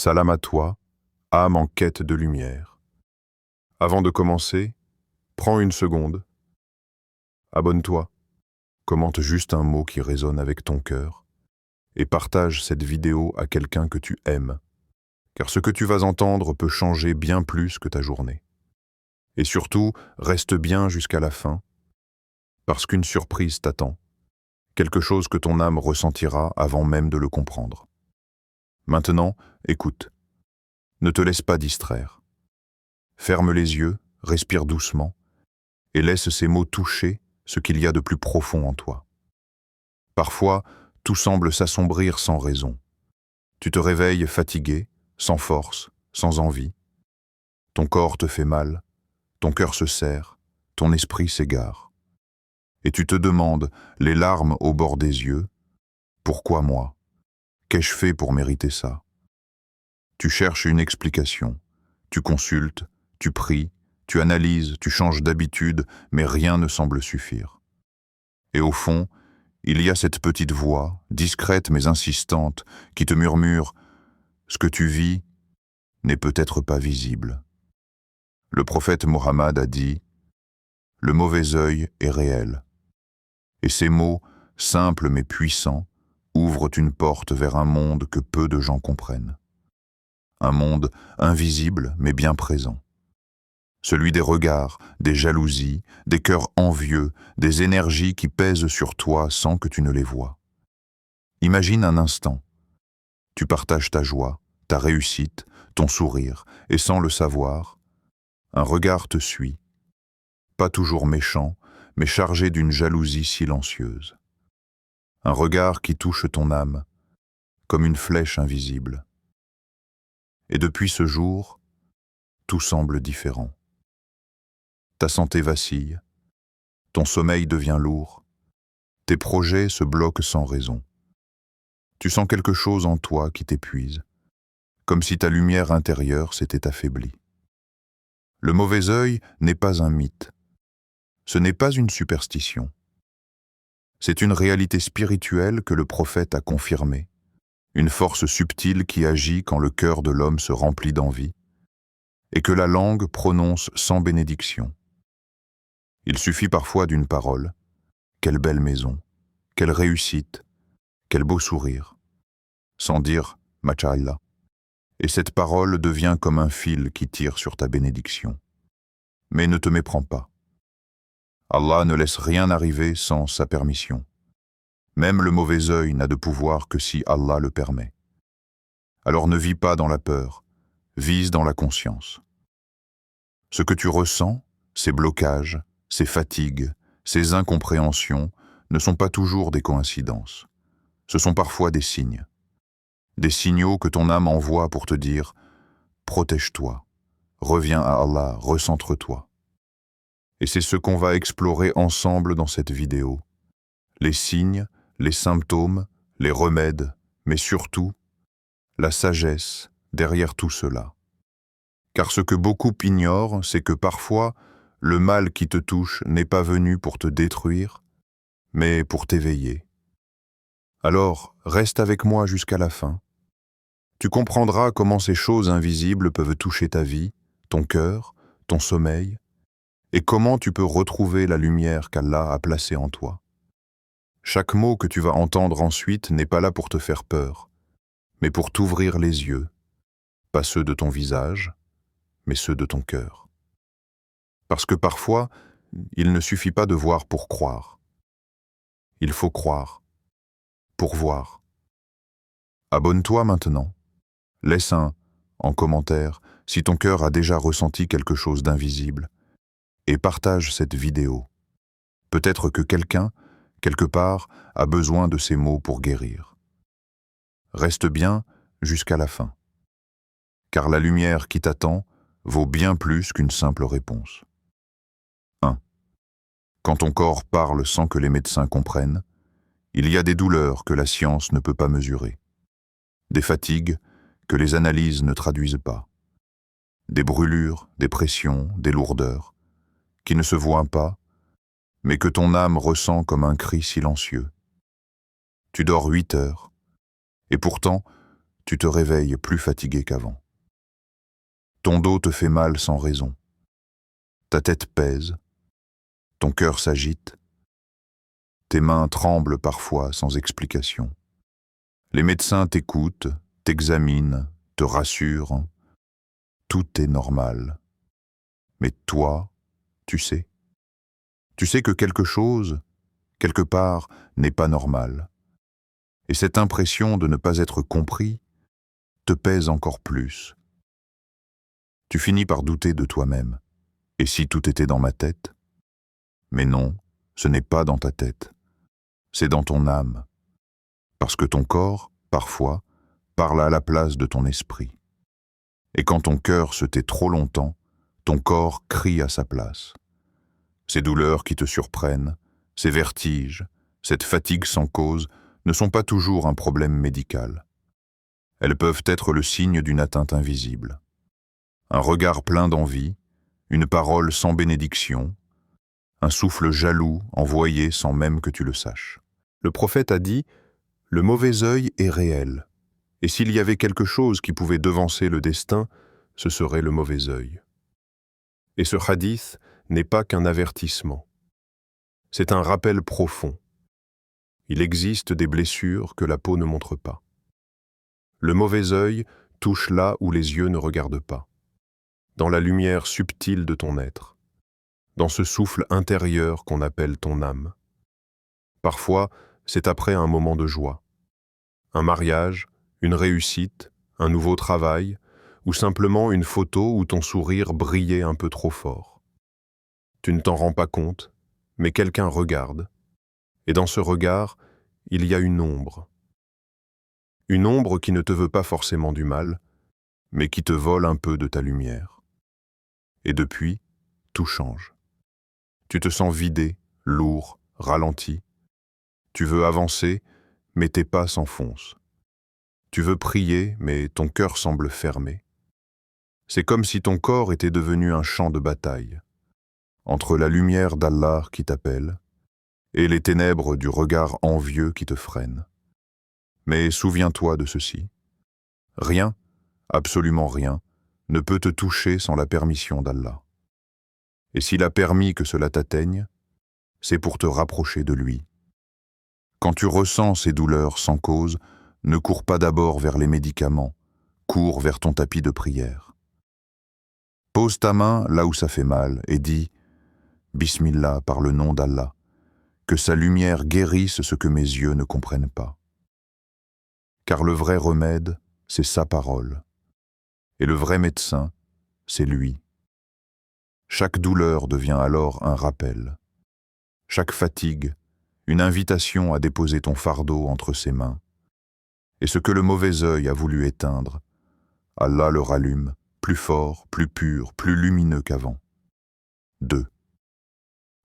Salam à toi, âme en quête de lumière. Avant de commencer, prends une seconde. Abonne-toi, commente juste un mot qui résonne avec ton cœur et partage cette vidéo à quelqu'un que tu aimes, car ce que tu vas entendre peut changer bien plus que ta journée. Et surtout, reste bien jusqu'à la fin, parce qu'une surprise t'attend, quelque chose que ton âme ressentira avant même de le comprendre. Maintenant, écoute. Ne te laisse pas distraire. Ferme les yeux, respire doucement, et laisse ces mots toucher ce qu'il y a de plus profond en toi. Parfois, tout semble s'assombrir sans raison. Tu te réveilles fatigué, sans force, sans envie. Ton corps te fait mal, ton cœur se serre, ton esprit s'égare. Et tu te demandes, les larmes au bord des yeux, « Pourquoi moi? Qu'ai-je fait pour mériter ça ?» Tu cherches une explication. Tu consultes, tu pries, tu analyses, tu changes d'habitude, mais rien ne semble suffire. Et au fond, il y a cette petite voix, discrète mais insistante, qui te murmure « Ce que tu vis n'est peut-être pas visible ». Le prophète Mohammed a dit « Le mauvais œil est réel ». Et ces mots, simples mais puissants, ouvrent une porte vers un monde que peu de gens comprennent. Un monde invisible mais bien présent. Celui des regards, des jalousies, des cœurs envieux, des énergies qui pèsent sur toi sans que tu ne les vois. Imagine un instant. Tu partages ta joie, ta réussite, ton sourire, et sans le savoir, un regard te suit. Pas toujours méchant, mais chargé d'une jalousie silencieuse. Un regard qui touche ton âme, comme une flèche invisible. Et depuis ce jour, tout semble différent. Ta santé vacille, ton sommeil devient lourd, tes projets se bloquent sans raison. Tu sens quelque chose en toi qui t'épuise, comme si ta lumière intérieure s'était affaiblie. Le mauvais œil n'est pas un mythe, ce n'est pas une superstition. C'est une réalité spirituelle que le prophète a confirmée, une force subtile qui agit quand le cœur de l'homme se remplit d'envie, et que la langue prononce sans bénédiction. Il suffit parfois d'une parole. Quelle belle maison, quelle réussite, quel beau sourire, sans dire « Masha'Allah ». Et cette parole devient comme un fil qui tire sur ta bénédiction. Mais ne te méprends pas. Allah ne laisse rien arriver sans sa permission. Même le mauvais œil n'a de pouvoir que si Allah le permet. Alors ne vis pas dans la peur, vise dans la conscience. Ce que tu ressens, ces blocages, ces fatigues, ces incompréhensions, ne sont pas toujours des coïncidences. Ce sont parfois des signes. Des signaux que ton âme envoie pour te dire « Protège-toi, reviens à Allah, recentre-toi ». Et c'est ce qu'on va explorer ensemble dans cette vidéo. Les signes, les symptômes, les remèdes, mais surtout, la sagesse derrière tout cela. Car ce que beaucoup ignorent, c'est que parfois, le mal qui te touche n'est pas venu pour te détruire, mais pour t'éveiller. Alors, reste avec moi jusqu'à la fin. Tu comprendras comment ces choses invisibles peuvent toucher ta vie, ton cœur, ton sommeil, et comment tu peux retrouver la lumière qu'Allah a placée en toi. Chaque mot que tu vas entendre ensuite n'est pas là pour te faire peur, mais pour t'ouvrir les yeux, pas ceux de ton visage, mais ceux de ton cœur. Parce que parfois, il ne suffit pas de voir pour croire. Il faut croire, pour voir. Abonne-toi maintenant. Laisse un en commentaire si ton cœur a déjà ressenti quelque chose d'invisible et partage cette vidéo. Peut-être que quelqu'un, quelque part, a besoin de ces mots pour guérir. Reste bien jusqu'à la fin, car la lumière qui t'attend vaut bien plus qu'une simple réponse. 1. Quand ton corps parle sans que les médecins comprennent, il y a des douleurs que la science ne peut pas mesurer, des fatigues que les analyses ne traduisent pas, des brûlures, des pressions, des lourdeurs, qui ne se voient pas, mais que ton âme ressent comme un cri silencieux. Tu dors 8 heures, et pourtant, tu te réveilles plus fatigué qu'avant. Ton dos te fait mal sans raison. Ta tête pèse, ton cœur s'agite, tes mains tremblent parfois sans explication. Les médecins t'écoutent, t'examinent, te rassurent. Tout est normal. Mais toi, tu sais. Tu sais que quelque chose, quelque part, n'est pas normal. Et cette impression de ne pas être compris te pèse encore plus. Tu finis par douter de toi-même. Et si tout était dans ma tête? Mais non, ce n'est pas dans ta tête. C'est dans ton âme. Parce que ton corps, parfois, parle à la place de ton esprit. Et quand ton cœur se tait trop longtemps, ton corps crie à sa place. Ces douleurs qui te surprennent, ces vertiges, cette fatigue sans cause ne sont pas toujours un problème médical. Elles peuvent être le signe d'une atteinte invisible. Un regard plein d'envie, une parole sans bénédiction, un souffle jaloux envoyé sans même que tu le saches. Le prophète a dit « Le mauvais œil est réel, et s'il y avait quelque chose qui pouvait devancer le destin, ce serait le mauvais œil. » Et ce hadith n'est pas qu'un avertissement. C'est un rappel profond. Il existe des blessures que la peau ne montre pas. Le mauvais œil touche là où les yeux ne regardent pas, dans la lumière subtile de ton être, dans ce souffle intérieur qu'on appelle ton âme. Parfois, c'est après un moment de joie. Un mariage, une réussite, un nouveau travail, ou simplement une photo où ton sourire brillait un peu trop fort. Tu ne t'en rends pas compte, mais quelqu'un regarde, et dans ce regard, il y a une ombre. Une ombre qui ne te veut pas forcément du mal, mais qui te vole un peu de ta lumière. Et depuis, tout change. Tu te sens vidé, lourd, ralenti. Tu veux avancer, mais tes pas s'enfoncent. Tu veux prier, mais ton cœur semble fermé. C'est comme si ton corps était devenu un champ de bataille, entre la lumière d'Allah qui t'appelle et les ténèbres du regard envieux qui te freine. Mais souviens-toi de ceci. Rien, absolument rien, ne peut te toucher sans la permission d'Allah. Et s'il a permis que cela t'atteigne, c'est pour te rapprocher de lui. Quand tu ressens ces douleurs sans cause, ne cours pas d'abord vers les médicaments, cours vers ton tapis de prière. Pose ta main là où ça fait mal et dis « Bismillah par le nom d'Allah », que sa lumière guérisse ce que mes yeux ne comprennent pas. Car le vrai remède, c'est sa parole. Et le vrai médecin, c'est lui. Chaque douleur devient alors un rappel. Chaque fatigue, une invitation à déposer ton fardeau entre ses mains. Et ce que le mauvais œil a voulu éteindre, Allah le rallume, plus fort, plus pur, plus lumineux qu'avant. 2.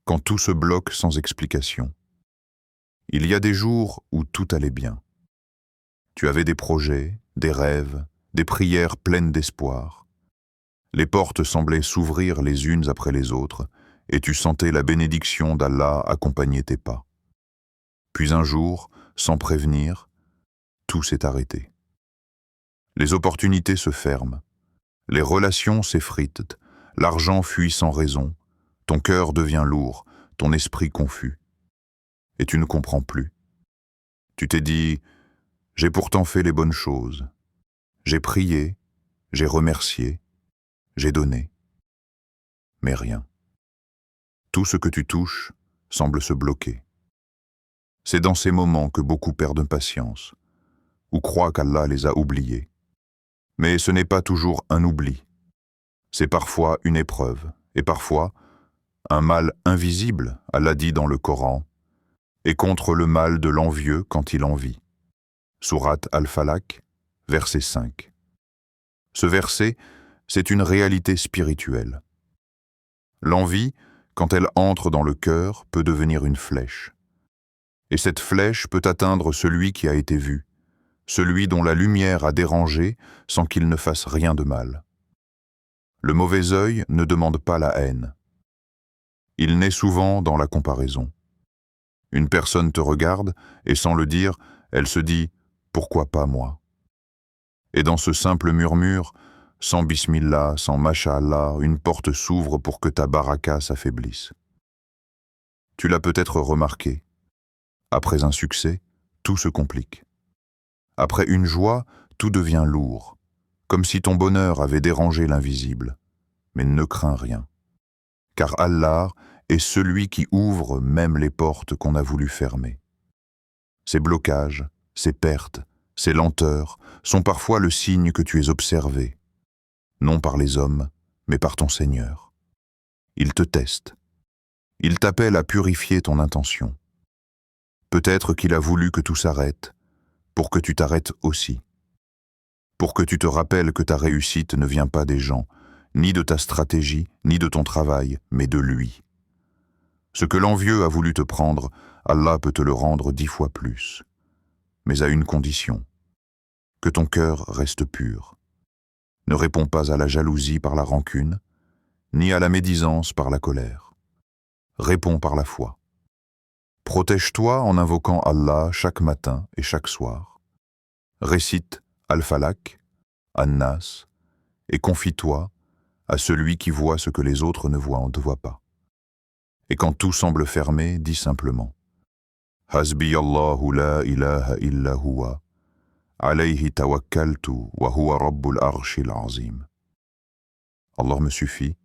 Quand tout se bloque sans explication. Il y a des jours où tout allait bien. Tu avais des projets, des rêves, des prières pleines d'espoir. Les portes semblaient s'ouvrir les unes après les autres, et tu sentais la bénédiction d'Allah accompagner tes pas. Puis un jour, sans prévenir, tout s'est arrêté. Les opportunités se ferment, les relations s'effritent, l'argent fuit sans raison, ton cœur devient lourd, ton esprit confus. Et tu ne comprends plus. Tu t'es dit « J'ai pourtant fait les bonnes choses. J'ai prié, j'ai remercié, j'ai donné. » Mais rien. Tout ce que tu touches semble se bloquer. C'est dans ces moments que beaucoup perdent patience, ou croient qu'Allah les a oubliés. Mais ce n'est pas toujours un oubli. C'est parfois une épreuve, et parfois un mal invisible, Allah dit dans le Coran, et contre le mal de l'envieux quand il envie. Sourate Al-Falaq, verset 5. Ce verset, c'est une réalité spirituelle. L'envie, quand elle entre dans le cœur, peut devenir une flèche. Et cette flèche peut atteindre celui qui a été vu, celui dont la lumière a dérangé sans qu'il ne fasse rien de mal. Le mauvais œil ne demande pas la haine. Il naît souvent dans la comparaison. Une personne te regarde et sans le dire, elle se dit « Pourquoi pas moi ?» Et dans ce simple murmure, sans bismillah, sans masha'Allah, une porte s'ouvre pour que ta baraka s'affaiblisse. Tu l'as peut-être remarqué. Après un succès, tout se complique. Après une joie, tout devient lourd, comme si ton bonheur avait dérangé l'invisible. Mais ne crains rien, car Allah est celui qui ouvre même les portes qu'on a voulu fermer. Ces blocages, ces pertes, ces lenteurs sont parfois le signe que tu es observé, non par les hommes, mais par ton Seigneur. Il te teste. Il t'appelle à purifier ton intention. Peut-être qu'il a voulu que tout s'arrête, pour que tu t'arrêtes aussi. Pour que tu te rappelles que ta réussite ne vient pas des gens, ni de ta stratégie, ni de ton travail, mais de lui. Ce que l'envieux a voulu te prendre, Allah peut te le rendre 10 fois plus. Mais à une condition, que ton cœur reste pur. Ne réponds pas à la jalousie par la rancune, ni à la médisance par la colère. Réponds par la foi. Protège-toi en invoquant Allah chaque matin et chaque soir. Récite Al-Falaq, An-Nas, et confie-toi à celui qui voit ce que les autres ne voient, on ne te voit pas. Et quand tout semble fermé, dis simplement Hasbi Allahu la ilaha illa huwa, alayhi tawakkaltu wa huwa rabbul arshil azim. Allah me suffit,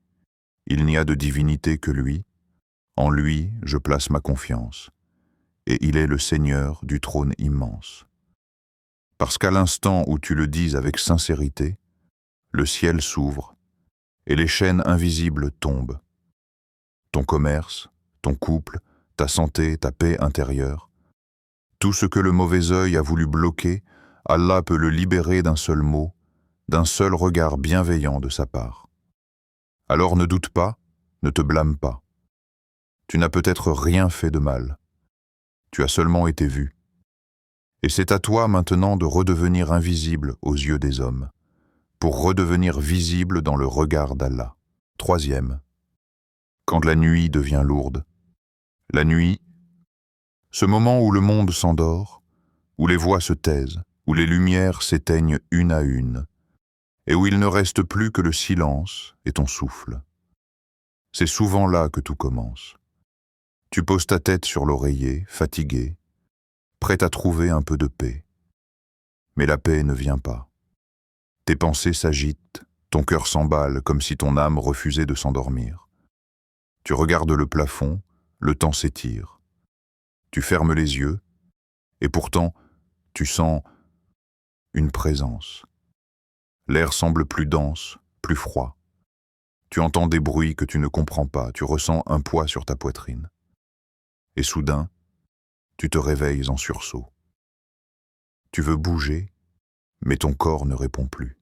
il n'y a de divinité que lui, en lui je place ma confiance, et il est le Seigneur du trône immense. Parce qu'à l'instant où tu le dis avec sincérité, le ciel s'ouvre et les chaînes invisibles tombent. Ton commerce, ton couple, ta santé, ta paix intérieure, tout ce que le mauvais œil a voulu bloquer, Allah peut le libérer d'un seul mot, d'un seul regard bienveillant de sa part. Alors ne doute pas, ne te blâme pas. Tu n'as peut-être rien fait de mal. Tu as seulement été vu. Et c'est à toi maintenant de redevenir invisible aux yeux des hommes, pour redevenir visible dans le regard d'Allah. 3e, quand la nuit devient lourde. La nuit, ce moment où le monde s'endort, où les voix se taisent, où les lumières s'éteignent une à une, et où il ne reste plus que le silence et ton souffle. C'est souvent là que tout commence. Tu poses ta tête sur l'oreiller, fatigué, prêt à trouver un peu de paix. Mais la paix ne vient pas. Tes pensées s'agitent, ton cœur s'emballe comme si ton âme refusait de s'endormir. Tu regardes le plafond, le temps s'étire. Tu fermes les yeux, et pourtant, tu sens une présence. L'air semble plus dense, plus froid. Tu entends des bruits que tu ne comprends pas, tu ressens un poids sur ta poitrine. Et soudain, tu te réveilles en sursaut. Tu veux bouger, mais ton corps ne répond plus.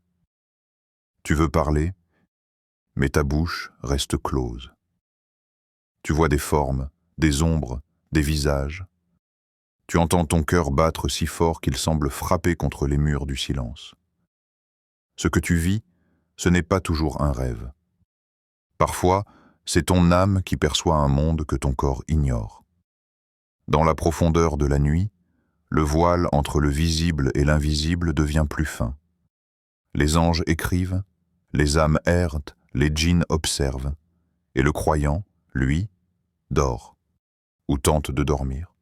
Tu veux parler, mais ta bouche reste close. Tu vois des formes, des ombres, des visages. Tu entends ton cœur battre si fort qu'il semble frapper contre les murs du silence. Ce que tu vis, ce n'est pas toujours un rêve. Parfois, c'est ton âme qui perçoit un monde que ton corps ignore. Dans la profondeur de la nuit, le voile entre le visible et l'invisible devient plus fin. Les anges écrivent, les âmes errent, les djinns observent, et le croyant, lui, dort, ou tente de dormir.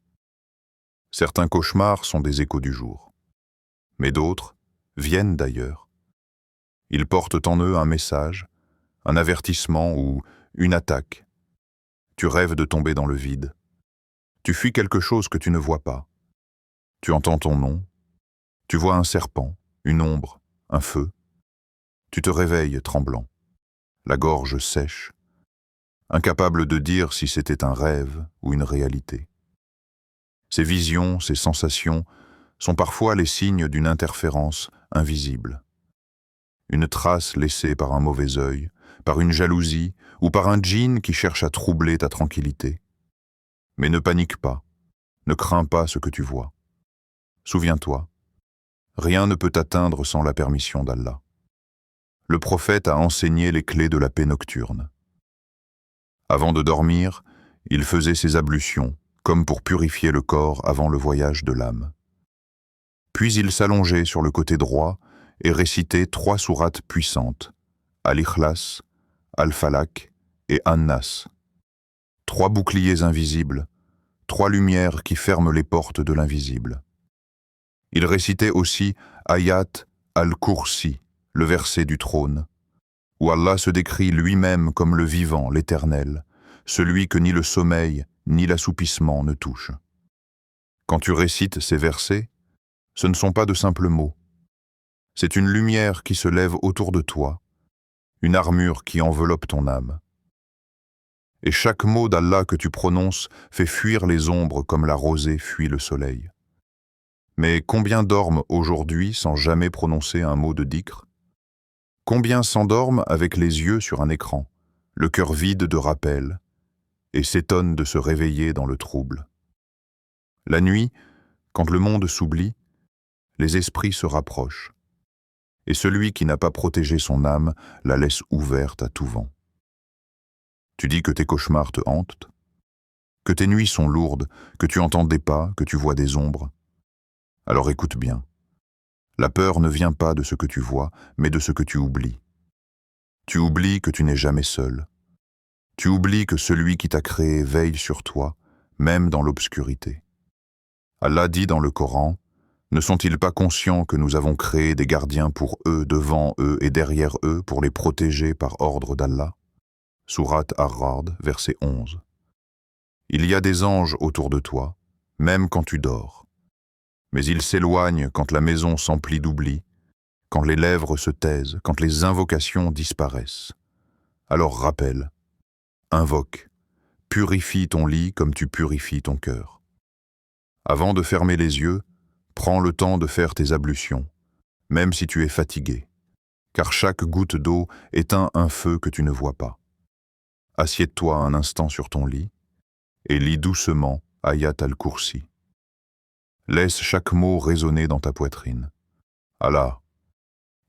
Certains cauchemars sont des échos du jour, mais d'autres viennent d'ailleurs. Ils portent en eux un message, un avertissement ou une attaque. Tu rêves de tomber dans le vide. Tu fuis quelque chose que tu ne vois pas. Tu entends ton nom. Tu vois un serpent, une ombre, un feu. Tu te réveilles tremblant, la gorge sèche, incapable de dire si c'était un rêve ou une réalité. Ces visions, ces sensations sont parfois les signes d'une interférence invisible. Une trace laissée par un mauvais œil, par une jalousie ou par un djinn qui cherche à troubler ta tranquillité. Mais ne panique pas, ne crains pas ce que tu vois. Souviens-toi, rien ne peut t'atteindre sans la permission d'Allah. Le prophète a enseigné les clés de la paix nocturne. Avant de dormir, il faisait ses ablutions, comme pour purifier le corps avant le voyage de l'âme. Puis il s'allongeait sur le côté droit et récitez 3 sourates puissantes, Al-Ikhlas, Al-Falaq et An-Nas. 3 boucliers invisibles, 3 lumières qui ferment les portes de l'invisible. Il récitait aussi Ayat al-Kursi, le verset du trône, où Allah se décrit lui-même comme le vivant, l'éternel, celui que ni le sommeil ni l'assoupissement ne touchent. Quand tu récites ces versets, ce ne sont pas de simples mots. C'est une lumière qui se lève autour de toi, une armure qui enveloppe ton âme. Et chaque mot d'Allah que tu prononces fait fuir les ombres comme la rosée fuit le soleil. Mais combien dorment aujourd'hui sans jamais prononcer un mot de dhikr? Combien s'endorment avec les yeux sur un écran, le cœur vide de rappel, et s'étonnent de se réveiller dans le trouble? La nuit, quand le monde s'oublie, les esprits se rapprochent, et celui qui n'a pas protégé son âme la laisse ouverte à tout vent. Tu dis que tes cauchemars te hantent, que tes nuits sont lourdes, que tu entends des pas, que tu vois des ombres. Alors écoute bien. La peur ne vient pas de ce que tu vois, mais de ce que tu oublies. Tu oublies que tu n'es jamais seul. Tu oublies que celui qui t'a créé veille sur toi, même dans l'obscurité. Allah dit dans le Coran, « Ne sont-ils pas conscients que nous avons créé des gardiens pour eux, devant eux et derrière eux, pour les protéger par ordre d'Allah » Sourate Ar-Ra'd, verset 11. Il y a des anges autour de toi, même quand tu dors. Mais ils s'éloignent quand la maison s'emplit d'oubli, quand les lèvres se taisent, quand les invocations disparaissent. Alors rappelle, invoque, purifie ton lit comme tu purifies ton cœur. Avant de fermer les yeux, prends le temps de faire tes ablutions, même si tu es fatigué, car chaque goutte d'eau éteint un feu que tu ne vois pas. Assieds-toi un instant sur ton lit et lis doucement Ayat al-Kursi. Laisse chaque mot résonner dans ta poitrine. Allah,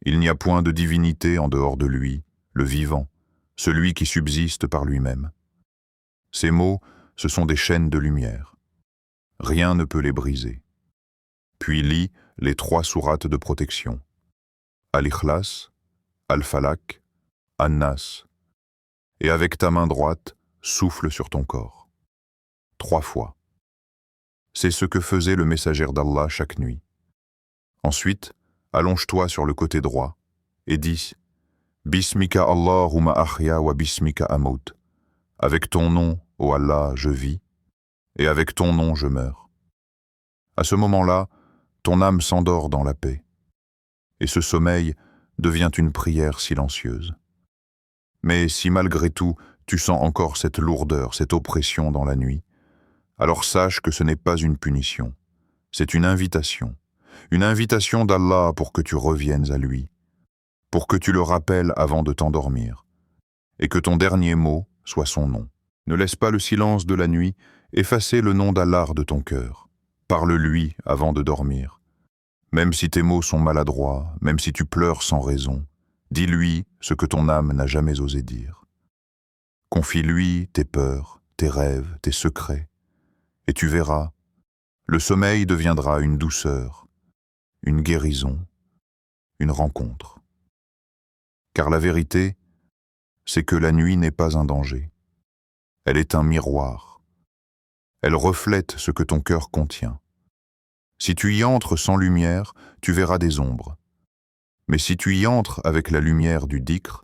il n'y a point de divinité en dehors de lui, le vivant, celui qui subsiste par lui-même. Ces mots, ce sont des chaînes de lumière. Rien ne peut les briser. Puis lis les 3 sourates de protection. Al-Ikhlas, Al-Falaq, An-Nas. Et avec ta main droite, souffle sur ton corps. 3 fois. C'est ce que faisait le messager d'Allah chaque nuit. Ensuite, allonge-toi sur le côté droit et dis « Bismika Allahumma ahya wa bismika amut » Avec ton nom, ô Allah, je vis, et avec ton nom je meurs. À ce moment-là, ton âme s'endort dans la paix, et ce sommeil devient une prière silencieuse. Mais si malgré tout, tu sens encore cette lourdeur, cette oppression dans la nuit, alors sache que ce n'est pas une punition, c'est une invitation d'Allah pour que tu reviennes à lui, pour que tu le rappelles avant de t'endormir, et que ton dernier mot soit son nom. Ne laisse pas le silence de la nuit effacer le nom d'Allah de ton cœur. Parle-lui avant de dormir. Même si tes mots sont maladroits, même si tu pleures sans raison, dis-lui ce que ton âme n'a jamais osé dire. Confie-lui tes peurs, tes rêves, tes secrets, et tu verras, le sommeil deviendra une douceur, une guérison, une rencontre. Car la vérité, c'est que la nuit n'est pas un danger. Elle est un miroir. Elle reflète ce que ton cœur contient. Si tu y entres sans lumière, tu verras des ombres. Mais si tu y entres avec la lumière du dhikr,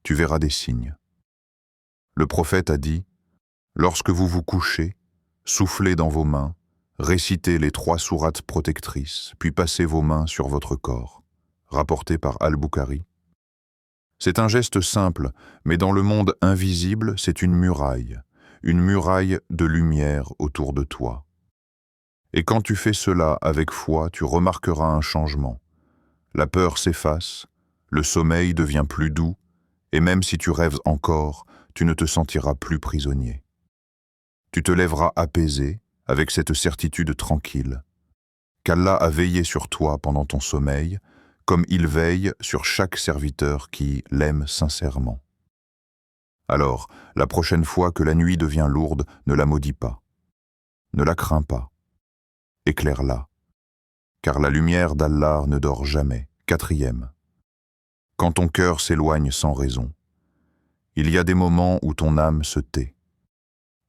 tu verras des signes. Le prophète a dit, « Lorsque vous vous couchez, soufflez dans vos mains, récitez les 3 sourates protectrices, puis passez vos mains sur votre corps. » Rapporté par Al-Bukhari. C'est un geste simple, mais dans le monde invisible, c'est une muraille de lumière autour de toi. Et quand tu fais cela avec foi, tu remarqueras un changement. La peur s'efface, le sommeil devient plus doux, et même si tu rêves encore, tu ne te sentiras plus prisonnier. Tu te lèveras apaisé, avec cette certitude tranquille, qu'Allah a veillé sur toi pendant ton sommeil, comme il veille sur chaque serviteur qui l'aime sincèrement. Alors, la prochaine fois que la nuit devient lourde, ne la maudis pas. Ne la crains pas. Éclaire-la, car la lumière d'Allah ne dort jamais, Quatrième, quand ton cœur s'éloigne sans raison, il y a des moments où ton âme se tait,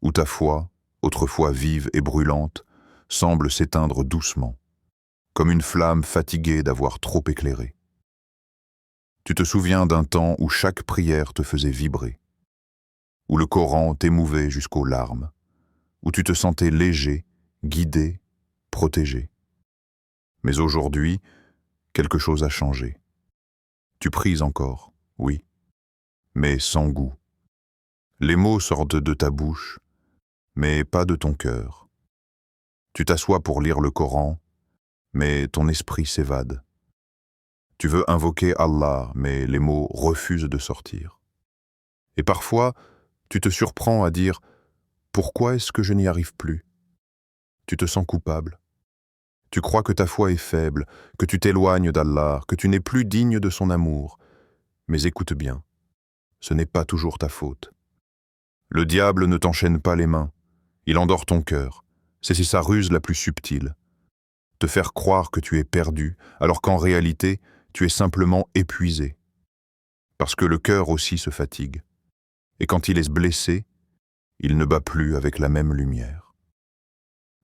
où ta foi, autrefois vive et brûlante, semble s'éteindre doucement, comme une flamme fatiguée d'avoir trop éclairé. Tu te souviens d'un temps où chaque prière te faisait vibrer, où le Coran t'émouvait jusqu'aux larmes, où tu te sentais léger, guidé, protégé. Mais aujourd'hui, quelque chose a changé. Tu pries encore, oui, mais sans goût. Les mots sortent de ta bouche, mais pas de ton cœur. Tu t'assois pour lire le Coran, mais ton esprit s'évade. Tu veux invoquer Allah, mais les mots refusent de sortir. Et parfois, tu te surprends à dire « Pourquoi est-ce que je n'y arrive plus ?» Tu te sens coupable. Tu crois que ta foi est faible, que tu t'éloignes d'Allah, que tu n'es plus digne de son amour. Mais écoute bien, ce n'est pas toujours ta faute. Le diable ne t'enchaîne pas les mains, il endort ton cœur. C'est sa ruse la plus subtile. Te faire croire que tu es perdu, alors qu'en réalité, tu es simplement épuisé. Parce que le cœur aussi se fatigue. Et quand il est blessé, il ne bat plus avec la même lumière.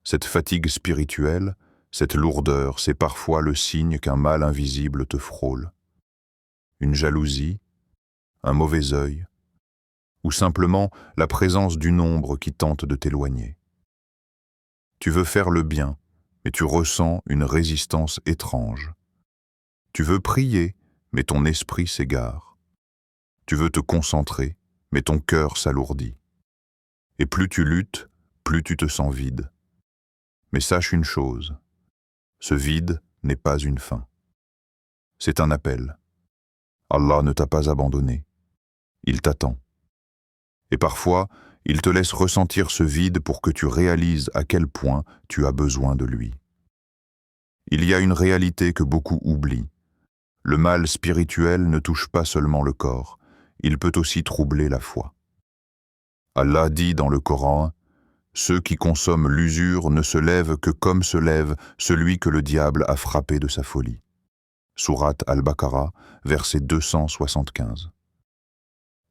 Cette fatigue spirituelle, cette lourdeur, c'est parfois le signe qu'un mal invisible te frôle. Une jalousie, un mauvais œil, ou simplement la présence d'une ombre qui tente de t'éloigner. Tu veux faire le bien, mais tu ressens une résistance étrange. Tu veux prier, mais ton esprit s'égare. Tu veux te concentrer, mais ton cœur s'alourdit. Et plus tu luttes, plus tu te sens vide. Mais sache une chose, ce vide n'est pas une fin. C'est un appel. Allah ne t'a pas abandonné. Il t'attend. Et parfois, il te laisse ressentir ce vide pour que tu réalises à quel point tu as besoin de lui. Il y a une réalité que beaucoup oublient. Le mal spirituel ne touche pas seulement le corps, il peut aussi troubler la foi. Allah dit dans le Coran, « Ceux qui consomment l'usure ne se lèvent que comme se lève celui que le diable a frappé de sa folie. » Sourate Al-Baqarah, verset 275.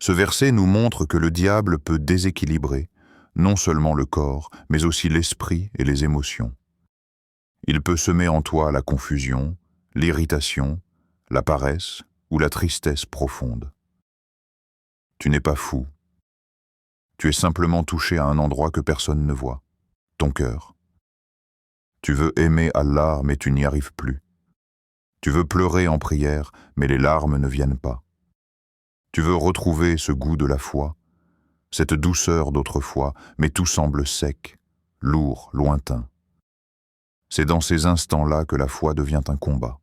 Ce verset nous montre que le diable peut déséquilibrer non seulement le corps, mais aussi l'esprit et les émotions. Il peut semer en toi la confusion, l'irritation, la paresse ou la tristesse profonde. Tu n'es pas fou. Tu es simplement touché à un endroit que personne ne voit, ton cœur. Tu veux aimer Allah, mais tu n'y arrives plus. Tu veux pleurer en prière, mais les larmes ne viennent pas. Tu veux retrouver ce goût de la foi, cette douceur d'autrefois, mais tout semble sec, lourd, lointain. C'est dans ces instants-là que la foi devient un combat,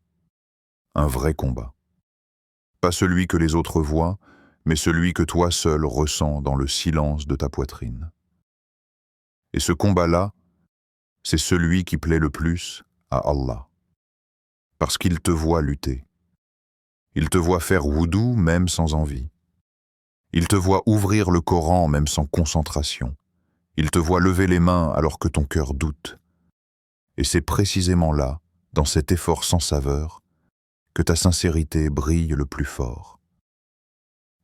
un vrai combat. Pas celui que les autres voient, mais celui que toi seul ressens dans le silence de ta poitrine. Et ce combat-là, c'est celui qui plaît le plus à Allah. Parce qu'il te voit lutter. Il te voit faire wudu même sans envie. Il te voit ouvrir le Coran même sans concentration. Il te voit lever les mains alors que ton cœur doute. Et c'est précisément là, dans cet effort sans saveur, que ta sincérité brille le plus fort.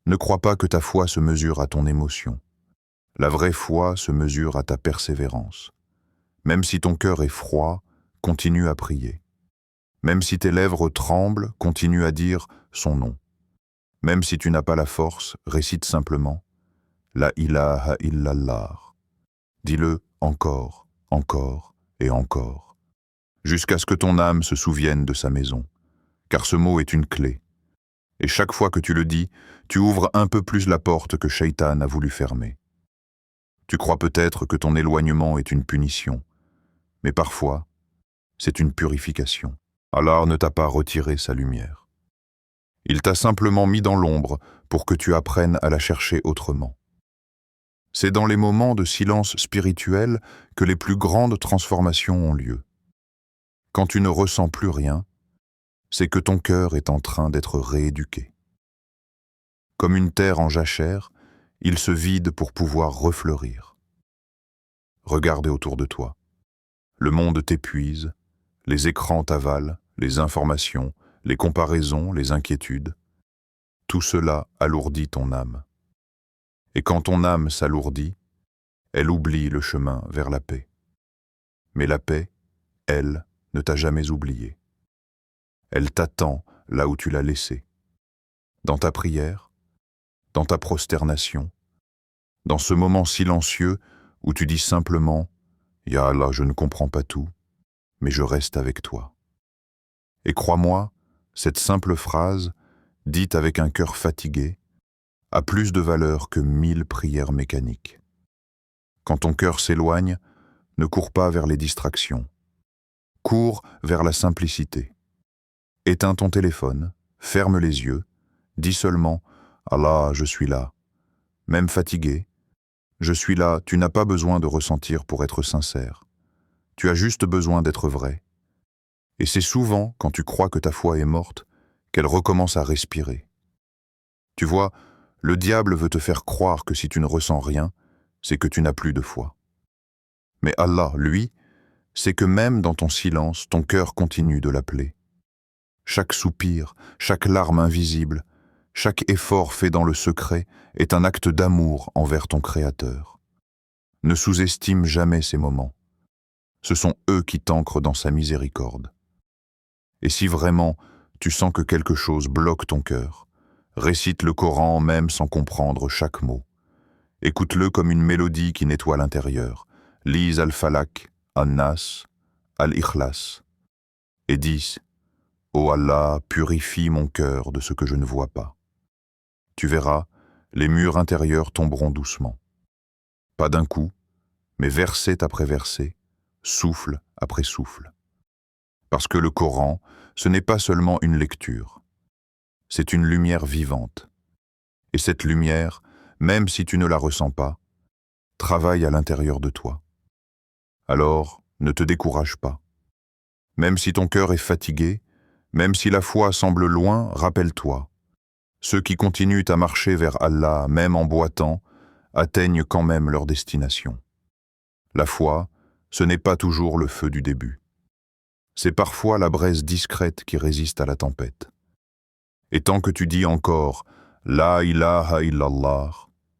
Ne crois pas que ta foi se mesure à ton émotion. La vraie foi se mesure à ta persévérance. Même si ton cœur est froid, continue à prier. Même si tes lèvres tremblent, continue à dire son nom. Même si tu n'as pas la force, récite simplement « La ilaha illallah ». Dis-le encore, encore et encore, jusqu'à ce que ton âme se souvienne de sa maison, car ce mot est une clé. Et chaque fois que tu le dis, tu ouvres un peu plus la porte que Shaitan a voulu fermer. Tu crois peut-être que ton éloignement est une punition, mais parfois, c'est une purification. Allah ne t'a pas retiré sa lumière. Il t'a simplement mis dans l'ombre pour que tu apprennes à la chercher autrement. C'est dans les moments de silence spirituel que les plus grandes transformations ont lieu. Quand tu ne ressens plus rien, c'est que ton cœur est en train d'être rééduqué. Comme une terre en jachère, il se vide pour pouvoir refleurir. Regarde autour de toi. Le monde t'épuise, les écrans t'avalent, les informations, les comparaisons, les inquiétudes, tout cela alourdit ton âme. Et quand ton âme s'alourdit, elle oublie le chemin vers la paix. Mais la paix, elle, ne t'a jamais oublié. Elle t'attend là où tu l'as laissée. Dans ta prière, dans ta prosternation, dans ce moment silencieux où tu dis simplement « Ya Allah, je ne comprends pas tout, mais je reste avec toi ». Et crois-moi, cette simple phrase, dite avec un cœur fatigué, a plus de valeur que 1000 prières mécaniques. Quand ton cœur s'éloigne, ne cours pas vers les distractions. Cours vers la simplicité. Éteins ton téléphone, ferme les yeux, dis seulement « Allah, je suis là ». Même fatigué, je suis là, tu n'as pas besoin de ressentir pour être sincère. Tu as juste besoin d'être vrai. Et c'est souvent, quand tu crois que ta foi est morte, qu'elle recommence à respirer. Tu vois, le diable veut te faire croire que si tu ne ressens rien, c'est que tu n'as plus de foi. Mais Allah, lui, c'est que même dans ton silence, ton cœur continue de l'appeler. Chaque soupir, chaque larme invisible, chaque effort fait dans le secret est un acte d'amour envers ton Créateur. Ne sous-estime jamais ces moments. Ce sont eux qui t'ancrent dans sa miséricorde. Et si vraiment tu sens que quelque chose bloque ton cœur, récite le Coran même sans comprendre chaque mot. Écoute-le comme une mélodie qui nettoie l'intérieur. Lise Al-Falaq, An-Nas, Al-Ikhlas. Et dis « Ô Allah, purifie mon cœur de ce que je ne vois pas ». Tu verras, les murs intérieurs tomberont doucement. Pas d'un coup, mais verset après verset, souffle après souffle. Parce que le Coran, ce n'est pas seulement une lecture. C'est une lumière vivante. Et cette lumière, même si tu ne la ressens pas, travaille à l'intérieur de toi. Alors, ne te décourage pas. Même si ton cœur est fatigué, même si la foi semble loin, rappelle-toi. Ceux qui continuent à marcher vers Allah, même en boitant, atteignent quand même leur destination. La foi, ce n'est pas toujours le feu du début. C'est parfois la braise discrète qui résiste à la tempête. Et tant que tu dis encore « La ilaha illallah »,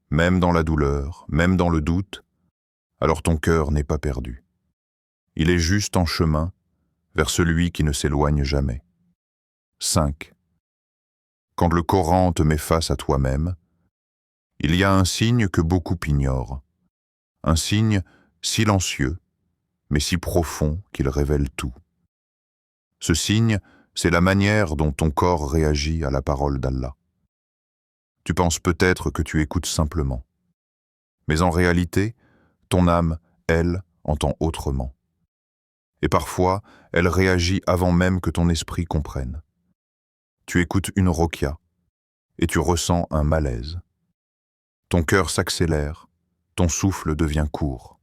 même dans la douleur, même dans le doute, alors ton cœur n'est pas perdu. Il est juste en chemin vers celui qui ne s'éloigne jamais. 5. Quand le Coran te met face à toi-même, il y a un signe que beaucoup ignorent. Un signe silencieux, mais si profond qu'il révèle tout. Ce signe, c'est la manière dont ton corps réagit à la parole d'Allah. Tu penses peut-être que tu écoutes simplement. Mais en réalité, ton âme, elle, entend autrement. Et parfois, elle réagit avant même que ton esprit comprenne. Tu écoutes une rokia, et tu ressens un malaise. Ton cœur s'accélère, ton souffle devient court.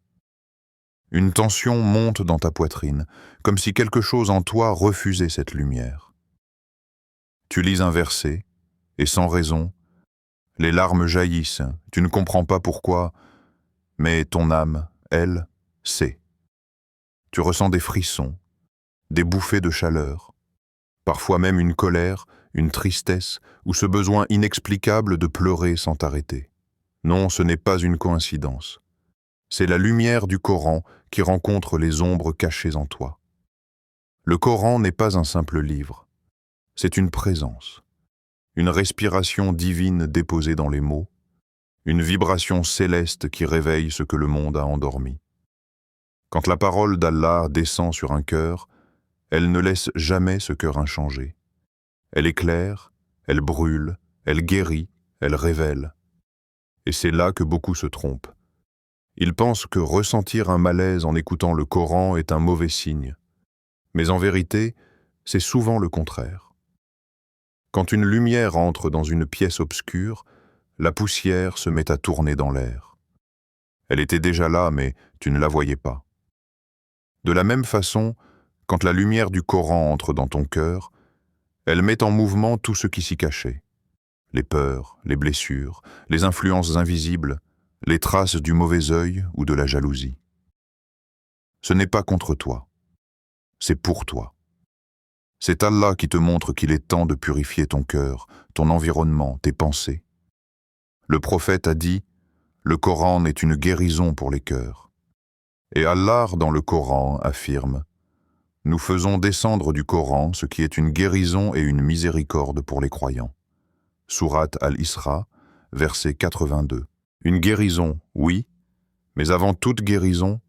Une tension monte dans ta poitrine, comme si quelque chose en toi refusait cette lumière. Tu lis un verset, et sans raison, les larmes jaillissent, tu ne comprends pas pourquoi, mais ton âme, elle, sait. Tu ressens des frissons, des bouffées de chaleur, parfois même une colère, une tristesse, ou ce besoin inexplicable de pleurer sans t'arrêter. Non, ce n'est pas une coïncidence. C'est la lumière du Coran qui rencontre les ombres cachées en toi. Le Coran n'est pas un simple livre, c'est une présence, une respiration divine déposée dans les mots, une vibration céleste qui réveille ce que le monde a endormi. Quand la parole d'Allah descend sur un cœur, elle ne laisse jamais ce cœur inchangé. Elle éclaire, elle brûle, elle guérit, elle révèle. Et c'est là que beaucoup se trompent. Ils pensent que ressentir un malaise en écoutant le Coran est un mauvais signe. Mais en vérité, c'est souvent le contraire. Quand une lumière entre dans une pièce obscure, la poussière se met à tourner dans l'air. Elle était déjà là, mais tu ne la voyais pas. De la même façon, quand la lumière du Coran entre dans ton cœur, elle met en mouvement tout ce qui s'y cachait. Les peurs, les blessures, les influences invisibles, les traces du mauvais œil ou de la jalousie. Ce n'est pas contre toi, c'est pour toi. C'est Allah qui te montre qu'il est temps de purifier ton cœur, ton environnement, tes pensées. Le prophète a dit, le Coran est une guérison pour les cœurs. Et Allah, dans le Coran, affirme, nous faisons descendre du Coran ce qui est une guérison et une miséricorde pour les croyants. Sourate Al-Isra, verset 82. Une guérison, oui, mais avant toute guérison,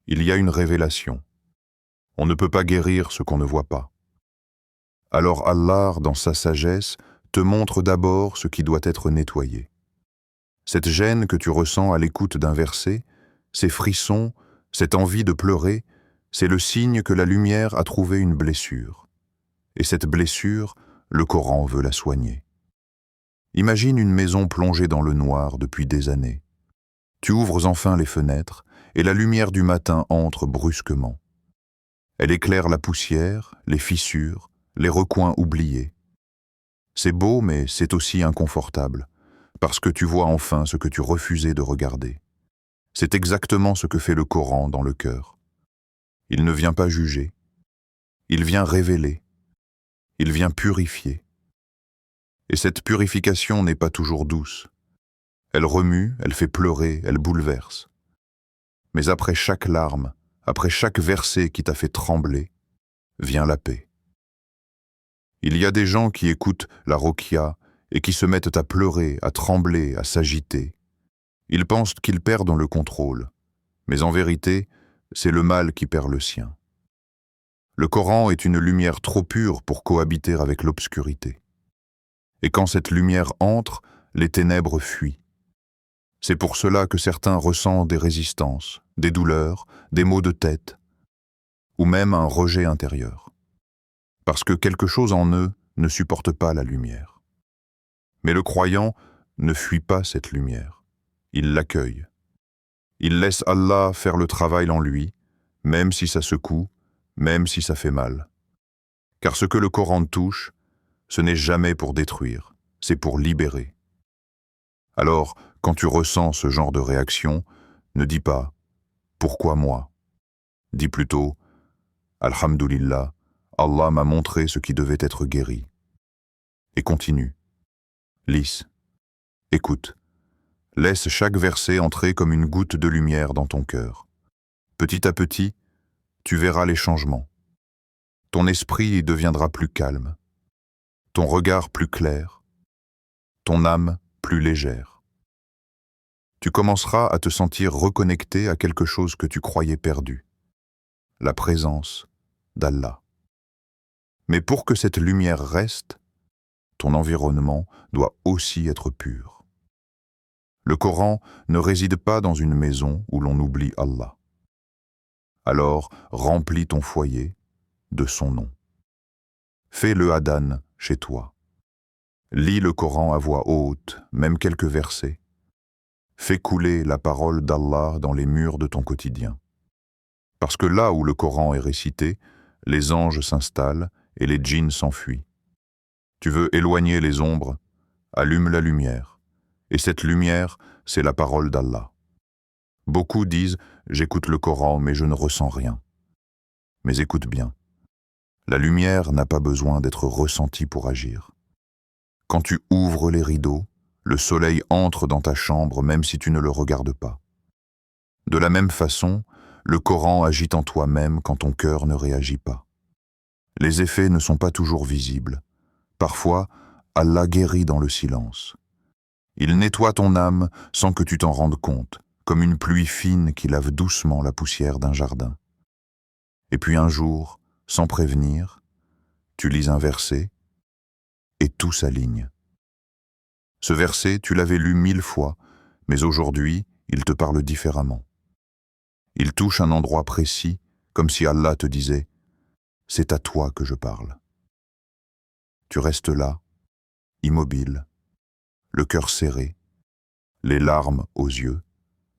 il y a une révélation. On ne peut pas guérir ce qu'on ne voit pas. Alors Allah, dans sa sagesse, te montre d'abord ce qui doit être nettoyé. Cette gêne que tu ressens à l'écoute d'un verset, ces frissons, cette envie de pleurer, c'est le signe que la lumière a trouvé une blessure. Et cette blessure, le Coran veut la soigner. Imagine une maison plongée dans le noir depuis des années. Tu ouvres enfin les fenêtres et la lumière du matin entre brusquement. Elle éclaire la poussière, les fissures, les recoins oubliés. C'est beau, mais c'est aussi inconfortable, parce que tu vois enfin ce que tu refusais de regarder. C'est exactement ce que fait le Coran dans le cœur. Il ne vient pas juger, il vient révéler, il vient purifier. Et cette purification n'est pas toujours douce. Elle remue, elle fait pleurer, elle bouleverse. Mais après chaque larme, après chaque verset qui t'a fait trembler, vient la paix. Il y a des gens qui écoutent la roquia et qui se mettent à pleurer, à trembler, à s'agiter. Ils pensent qu'ils perdent le contrôle, mais en vérité, c'est le mal qui perd le sien. Le Coran est une lumière trop pure pour cohabiter avec l'obscurité. Et quand cette lumière entre, les ténèbres fuient. C'est pour cela que certains ressentent des résistances, des douleurs, des maux de tête, ou même un rejet intérieur. Parce que quelque chose en eux ne supporte pas la lumière. Mais le croyant ne fuit pas cette lumière. Il l'accueille. Il laisse Allah faire le travail en lui, même si ça secoue, même si ça fait mal. Car ce que le Coran touche, ce n'est jamais pour détruire, c'est pour libérer. Alors, quand tu ressens ce genre de réaction, ne dis pas « Pourquoi moi ?» Dis plutôt « Alhamdulillah, Allah m'a montré ce qui devait être guéri. » Et continue. Lisse. Écoute. Laisse chaque verset entrer comme une goutte de lumière dans ton cœur. Petit à petit, tu verras les changements. Ton esprit deviendra plus calme, ton regard plus clair, ton âme plus légère. Tu commenceras à te sentir reconnecté à quelque chose que tu croyais perdu, la présence d'Allah. Mais pour que cette lumière reste, ton environnement doit aussi être pur. Le Coran ne réside pas dans une maison où l'on oublie Allah. Alors, remplis ton foyer de son nom. Fais le Hadan chez toi. Lis le Coran à voix haute, même quelques versets. Fais couler la parole d'Allah dans les murs de ton quotidien. Parce que là où le Coran est récité, les anges s'installent et les djinns s'enfuient. Tu veux éloigner les ombres, allume la lumière. Et cette lumière, c'est la parole d'Allah. Beaucoup disent « J'écoute le Coran, mais je ne ressens rien. » Mais écoute bien. La lumière n'a pas besoin d'être ressentie pour agir. Quand tu ouvres les rideaux, le soleil entre dans ta chambre même si tu ne le regardes pas. De la même façon, le Coran agit en toi-même quand ton cœur ne réagit pas. Les effets ne sont pas toujours visibles. Parfois, Allah guérit dans le silence. Il nettoie ton âme sans que tu t'en rendes compte, comme une pluie fine qui lave doucement la poussière d'un jardin. Et puis un jour, sans prévenir, tu lis un verset et tout s'aligne. Ce verset, tu l'avais lu 1000 fois, mais aujourd'hui, il te parle différemment. Il touche un endroit précis, comme si Allah te disait « C'est à toi que je parle ». Tu restes là, immobile, le cœur serré, les larmes aux yeux,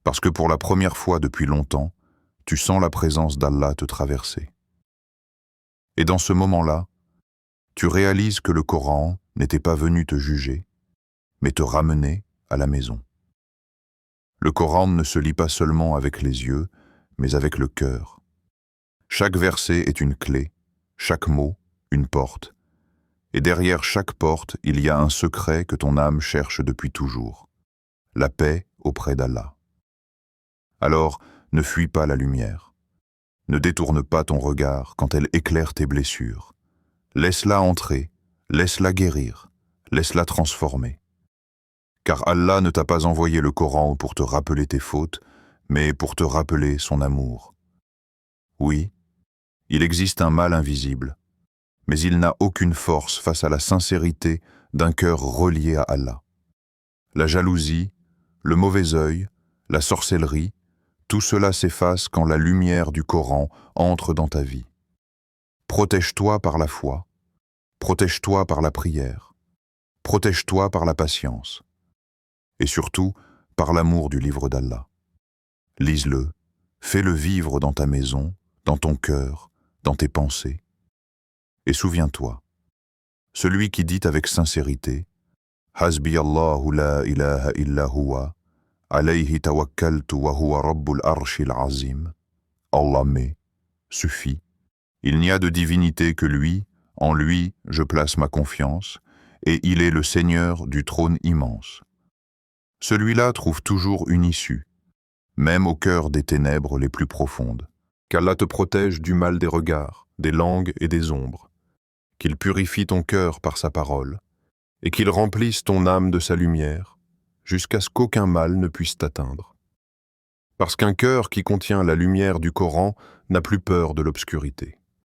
parce que pour la première fois depuis longtemps, tu sens la présence d'Allah te traverser. Et dans ce moment-là, tu réalises que le Coran n'était pas venu te juger, mais te ramener à la maison. Le Coran ne se lit pas seulement avec les yeux, mais avec le cœur. Chaque verset est une clé, chaque mot, une porte, et derrière chaque porte, il y a un secret que ton âme cherche depuis toujours, la paix auprès d'Allah. Alors, ne fuis pas la lumière. Ne détourne pas ton regard quand elle éclaire tes blessures. Laisse-la entrer, laisse-la guérir, laisse-la transformer. Car Allah ne t'a pas envoyé le Coran pour te rappeler tes fautes, mais pour te rappeler son amour. Oui, il existe un mal invisible, mais il n'a aucune force face à la sincérité d'un cœur relié à Allah. La jalousie, le mauvais œil, la sorcellerie, tout cela s'efface quand la lumière du Coran entre dans ta vie. Protège-toi par la foi, protège-toi par la prière, protège-toi par la patience, et surtout par l'amour du livre d'Allah. Lise-le, fais-le vivre dans ta maison, dans ton cœur, dans tes pensées. Et souviens-toi, celui qui dit avec sincérité « Hasbi Allahu la ilaha illa huwa, alayhi tawakkaltu wa huwa rabbul arshil azim » Allah m'est, suffit. Il n'y a de divinité que lui, en lui je place ma confiance, et il est le Seigneur du trône immense. Celui-là trouve toujours une issue, même au cœur des ténèbres les plus profondes. Qu'Allah te protège du mal des regards, des langues et des ombres, qu'il purifie ton cœur par sa parole, et qu'il remplisse ton âme de sa lumière, jusqu'à ce qu'aucun mal ne puisse t'atteindre. Parce qu'un cœur qui contient la lumière du Coran n'a plus peur de l'obscurité.